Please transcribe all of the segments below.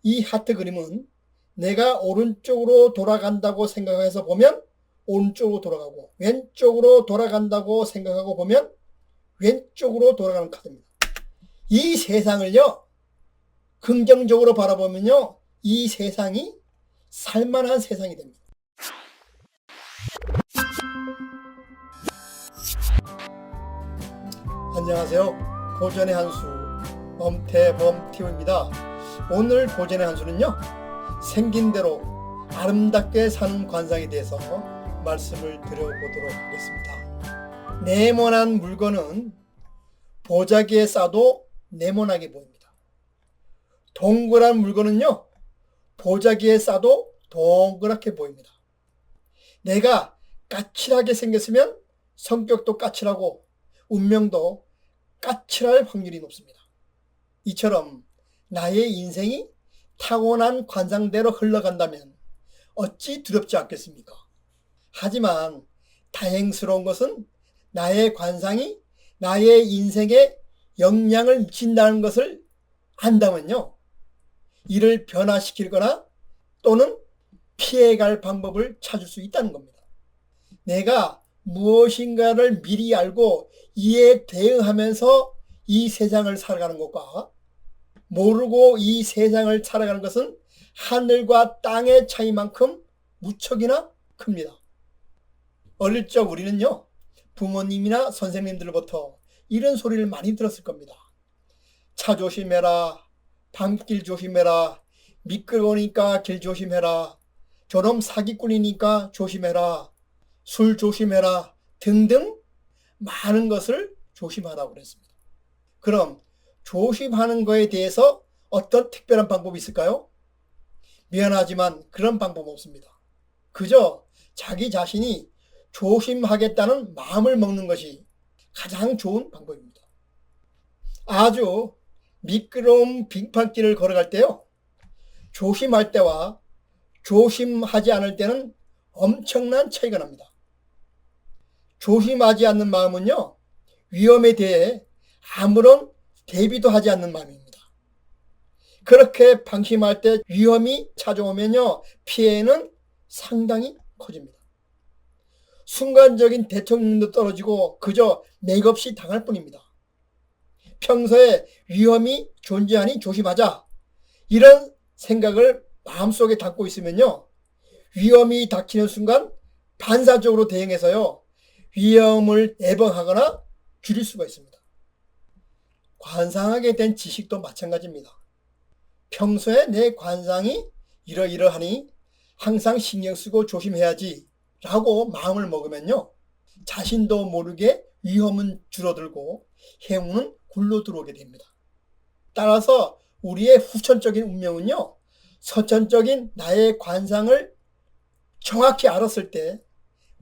이 하트 그림은 내가 오른쪽으로 돌아간다고 생각해서 보면 오른쪽으로 돌아가고, 왼쪽으로 돌아간다고 생각하고 보면 왼쪽으로 돌아가는 카드입니다. 이 세상을요, 긍정적으로 바라보면요, 이 세상이 살만한 세상이 됩니다. 안녕하세요. 고전의 한수 범태범TV입니다. 오늘 고전의 한수는요, 생긴 대로 아름답게 사는 관상에 대해서 말씀을 드려보도록 하겠습니다. 네모난 물건은 보자기에 싸도 네모나게 보입니다. 동그란 물건은요, 보자기에 싸도 동그랗게 보입니다. 내가 까칠하게 생겼으면 성격도 까칠하고 운명도 까칠할 확률이 높습니다. 이처럼 나의 인생이 타고난 관상대로 흘러간다면 어찌 두렵지 않겠습니까? 하지만 다행스러운 것은 나의 관상이 나의 인생에 영향을 미친다는 것을 안다면요, 이를 변화시키거나 또는 피해갈 방법을 찾을 수 있다는 겁니다. 내가 무엇인가를 미리 알고 이에 대응하면서 이 세상을 살아가는 것과 모르고 이 세상을 살아가는 것은 하늘과 땅의 차이만큼 무척이나 큽니다. 어릴 적 우리는요, 부모님이나 선생님들로부터 이런 소리를 많이 들었을 겁니다. 차 조심해라, 밤길 조심해라, 미끄러우니까 길 조심해라, 저놈 사기꾼이니까 조심해라, 술 조심해라 등등 많은 것을 조심하라고 그랬습니다. 그럼 조심하는 거에 대해서 어떤 특별한 방법이 있을까요? 미안하지만 그런 방법은 없습니다. 그저 자기 자신이 조심하겠다는 마음을 먹는 것이 가장 좋은 방법입니다. 아주 미끄러운 빙판길을 걸어갈 때요, 조심할 때와 조심하지 않을 때는 엄청난 차이가 납니다. 조심하지 않는 마음은요, 위험에 대해 아무런 대비도 하지 않는 마음입니다. 그렇게 방심할 때 위험이 찾아오면요, 피해는 상당히 커집니다. 순간적인 대통령도 떨어지고 그저 맥없이 당할 뿐입니다. 평소에 위험이 존재하니 조심하자, 이런 생각을 마음속에 담고 있으면요, 위험이 닥치는 순간 반사적으로 대응해서요, 위험을 예방하거나 줄일 수가 있습니다. 관상하게 된 지식도 마찬가지입니다. 평소에 내 관상이 이러이러하니 항상 신경 쓰고 조심해야지 라고 마음을 먹으면요, 자신도 모르게 위험은 줄어들고 행운은 굴러 들어오게 됩니다. 따라서 우리의 후천적인 운명은요, 선천적인 나의 관상을 정확히 알았을 때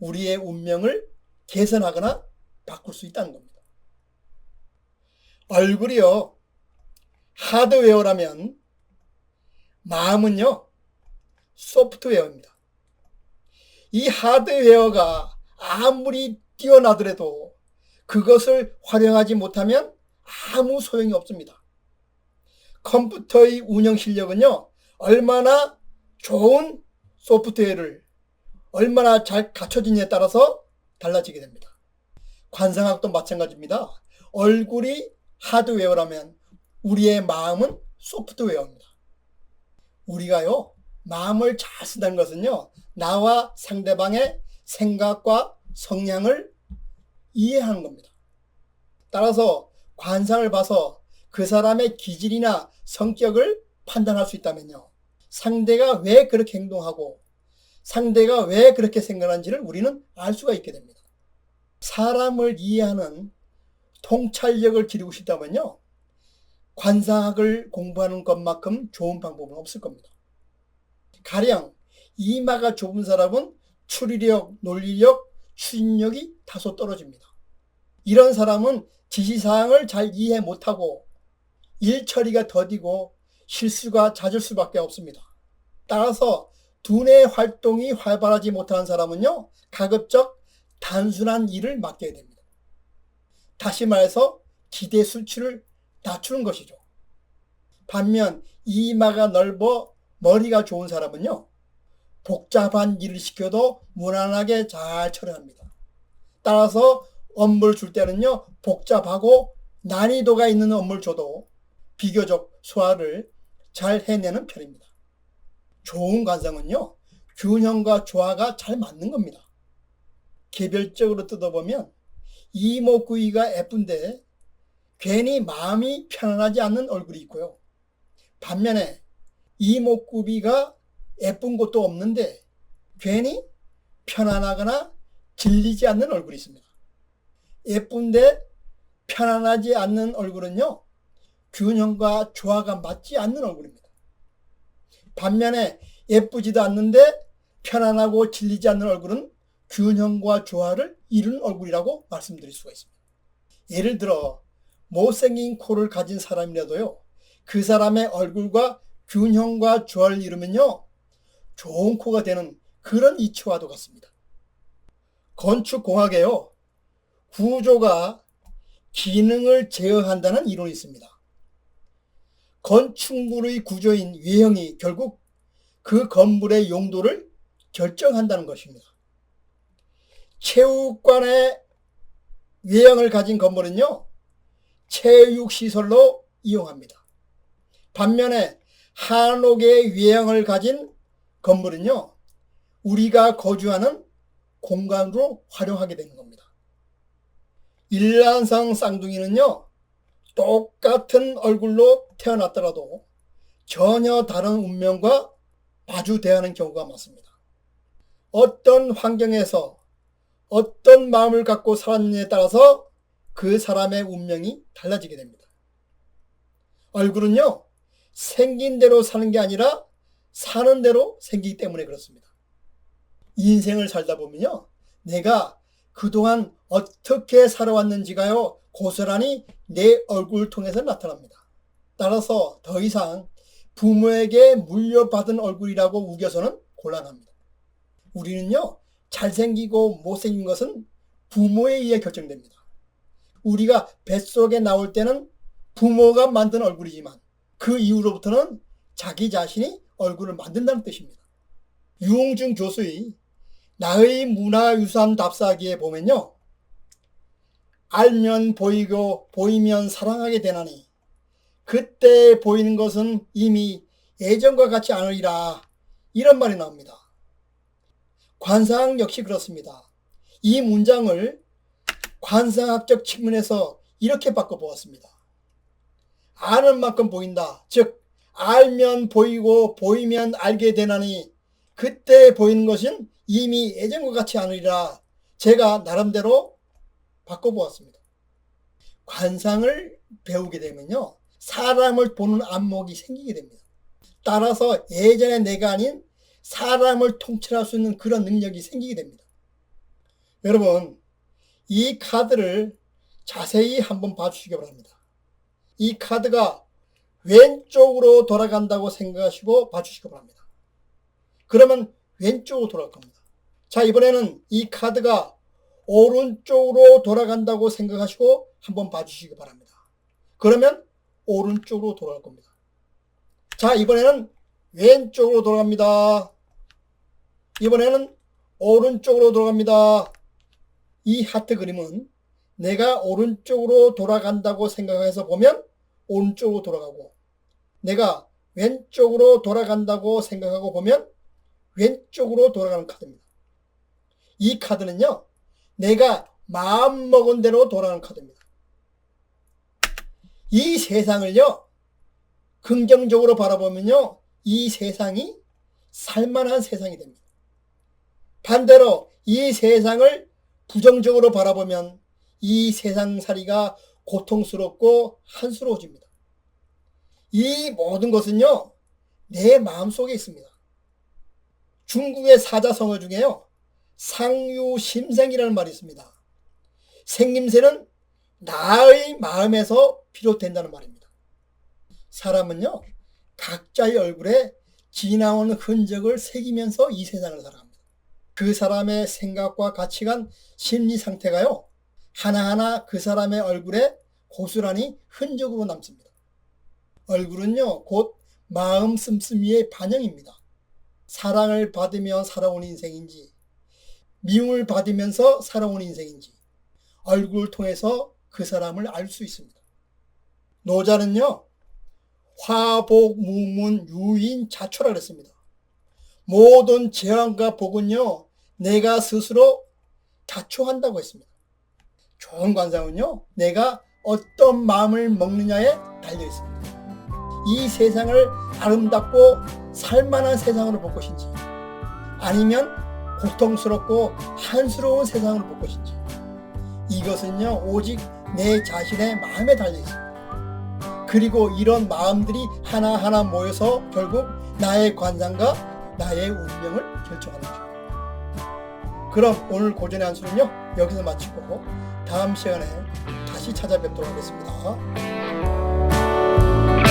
우리의 운명을 개선하거나 바꿀 수 있다는 겁니다. 얼굴이요, 하드웨어라면 마음은요, 소프트웨어입니다. 이 하드웨어가 아무리 뛰어나더라도 그것을 활용하지 못하면 아무 소용이 없습니다. 컴퓨터의 운영 실력은요, 얼마나 좋은 소프트웨어를 얼마나 잘 갖춰지냐에 따라서 달라지게 됩니다. 관상학도 마찬가지입니다. 얼굴이 하드웨어라면 우리의 마음은 소프트웨어입니다. 우리가요, 마음을 잘 쓴다는 것은요, 나와 상대방의 생각과 성향을 이해하는 겁니다. 따라서 관상을 봐서 그 사람의 기질이나 성격을 판단할 수 있다면요, 상대가 왜 그렇게 행동하고 상대가 왜 그렇게 생각하는지를 우리는 알 수가 있게 됩니다. 사람을 이해하는 통찰력을 기르고 싶다면요, 관상학을 공부하는 것만큼 좋은 방법은 없을 겁니다. 가령 이마가 좁은 사람은 추리력, 논리력, 추진력이 다소 떨어집니다. 이런 사람은 지시사항을 잘 이해 못하고 일 처리가 더디고 실수가 잦을 수밖에 없습니다. 따라서 두뇌 활동이 활발하지 못한 사람은요, 가급적 단순한 일을 맡게 됩니다. 다시 말해서 기대 수치를 낮추는 것이죠. 반면 이마가 넓어 머리가 좋은 사람은요, 복잡한 일을 시켜도 무난하게 잘 처리합니다. 따라서 업무를 줄 때는요, 복잡하고 난이도가 있는 업무를 줘도 비교적 소화를 잘 해내는 편입니다. 좋은 관상은요, 균형과 조화가 잘 맞는 겁니다. 개별적으로 뜯어보면 이목구비가 예쁜데 괜히 마음이 편안하지 않는 얼굴이 있고요. 반면에 이목구비가 예쁜 것도 없는데 괜히 편안하거나 질리지 않는 얼굴이 있습니다. 예쁜데 편안하지 않는 얼굴은요, 균형과 조화가 맞지 않는 얼굴입니다. 반면에 예쁘지도 않는데 편안하고 질리지 않는 얼굴은 균형과 조화를 이룬 얼굴이라고 말씀드릴 수가 있습니다. 예를 들어 못생긴 코를 가진 사람이라도요, 그 사람의 얼굴과 균형과 조화를 이루면요, 좋은 코가 되는 그런 이치와도 같습니다. 건축공학에요, 구조가 기능을 제어한다는 이론이 있습니다. 건축물의 구조인 외형이 결국 그 건물의 용도를 결정한다는 것입니다. 체육관의 외형을 가진 건물은요, 체육시설로 이용합니다. 반면에 한옥의 외형을 가진 건물은요, 우리가 거주하는 공간으로 활용하게 되는 겁니다. 일란성 쌍둥이는요, 똑같은 얼굴로 태어났더라도 전혀 다른 운명과 마주대하는 경우가 많습니다. 어떤 환경에서 어떤 마음을 갖고 살았느냐에 따라서 그 사람의 운명이 달라지게 됩니다. 얼굴은요, 생긴 대로 사는 게 아니라 사는 대로 생기기 때문에 그렇습니다. 인생을 살다 보면요, 내가 그동안 어떻게 살아왔는지가요, 고스란히 내 얼굴을 통해서 나타납니다. 따라서 더 이상 부모에게 물려받은 얼굴이라고 우겨서는 곤란합니다. 우리는요, 잘생기고 못생긴 것은 부모에 의해 결정됩니다. 우리가 뱃속에 나올 때는 부모가 만든 얼굴이지만 그 이후로부터는 자기 자신이 얼굴을 만든다는 뜻입니다. 유홍준 교수의 나의 문화유산 답사기에 보면요, 알면 보이고 보이면 사랑하게 되나니 그때 보이는 것은 이미 예전과 같지 않으리라, 이런 말이 나옵니다. 관상 역시 그렇습니다. 이 문장을 관상학적 측면에서 이렇게 바꿔보았습니다. 아는 만큼 보인다. 즉 알면 보이고 보이면 알게 되나니 그때 보이는 것은 이미 예전과 같지 않으리라. 제가 나름대로 바꿔보았습니다. 관상을 배우게 되면요, 사람을 보는 안목이 생기게 됩니다. 따라서 예전의 내가 아닌 사람을 통찰할 수 있는 그런 능력이 생기게 됩니다. 여러분, 이 카드를 자세히 한번 봐주시기 바랍니다. 이 카드가 왼쪽으로 돌아간다고 생각하시고 봐주시기 바랍니다. 그러면 왼쪽으로 돌아갈 겁니다. 자, 이번에는 이 카드가 오른쪽으로 돌아간다고 생각하시고 한번 봐주시기 바랍니다. 그러면 오른쪽으로 돌아갈 겁니다. 자, 이번에는 왼쪽으로 돌아갑니다. 이번에는 오른쪽으로 돌아갑니다. 이 하트 그림은 내가 오른쪽으로 돌아간다고 생각해서 보면 오른쪽으로 돌아가고, 내가 왼쪽으로 돌아간다고 생각하고 보면 왼쪽으로 돌아가는 카드입니다. 이 카드는요, 내가 마음먹은 대로 돌아가는 카드입니다. 이 세상을요, 긍정적으로 바라보면요, 이 세상이 살만한 세상이 됩니다. 반대로 이 세상을 부정적으로 바라보면 이 세상살이가 고통스럽고 한스러워집니다. 이 모든 것은요, 내 마음속에 있습니다. 중국의 사자성어 중에요, 상유심생이라는 말이 있습니다. 생김새는 나의 마음에서 비롯된다는 말입니다. 사람은요, 각자의 얼굴에 지나온 흔적을 새기면서 이 세상을 살아갑니다. 그 사람의 생각과 가치관, 심리 상태가요, 하나하나 그 사람의 얼굴에 고스란히 흔적으로 남습니다. 얼굴은요, 곧 마음 씀씀이의 반영입니다. 사랑을 받으며 살아온 인생인지, 미움을 받으면서 살아온 인생인지 얼굴을 통해서 그 사람을 알 수 있습니다. 노자는요, 화복무문 유인자초라 그랬습니다. 모든 재앙과 복은요, 내가 스스로 자초한다고 했습니다. 좋은 관상은요, 내가 어떤 마음을 먹느냐에 달려 있습니다. 이 세상을 아름답고 살만한 세상으로 볼 것인지, 아니면 고통스럽고 한스러운 세상으로 볼 것인지, 이것은요, 오직 내 자신의 마음에 달려 있습니다. 그리고 이런 마음들이 하나하나 모여서 결국 나의 관상과 나의 운명을 결정하는 거죠. 그럼 오늘 고전의 한수는요, 여기서 마치고 다음 시간에 다시 찾아뵙도록 하겠습니다.